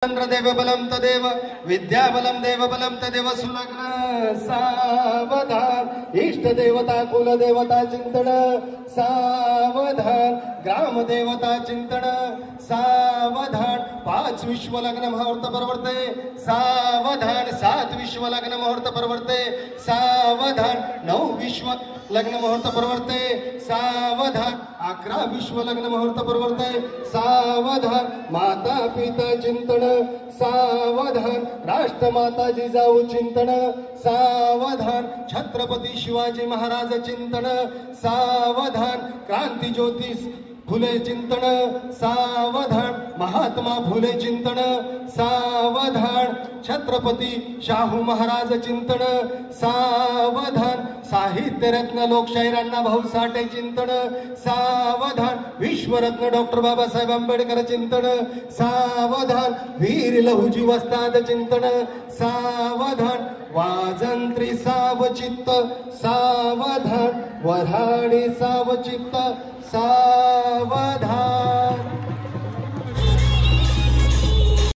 चंद्रदेव बलम तदेव विद्याबलम देव बलम तदेव सुलग्न सावधान इष्ट देवता कुल देवता चिंतन सावधान ग्राम देवता चिंतन सावधान 5 विश्व लग्न मुहूर्त परवर्ते सावधान 7 विश्व लग्न मुहूर्त परवर्ते सावधान 9 विश्व लग्न मुहूर्त परवर्ते सावधान 11 विश्व लग्न मुहूर्त परवर्ते सावधान माता पिता चिंतन सावधान राष्ट्रमाता जिजाऊ चिंतन सावधान छत्रपती शिवाजी महाराज चिंतन सावधान क्रांती ज्योतिष फुले चिंतन सावधान महात्मा फुले चिंतन सावधान छत्रपती शाहू महाराज चिंतन सावधान साहित्य रत्न लोकशाहीर अण्णाभाऊ साठे चिंतन सावधान विश्वरत्न डॉक्टर बाबासाहेब आंबेडकर चिंतन सावधान वीर लहुजी वस्ताद चिंतन सावधान वाजंत्री सावचित्त सावधान वऱ्हाडी सावचित्त सावधान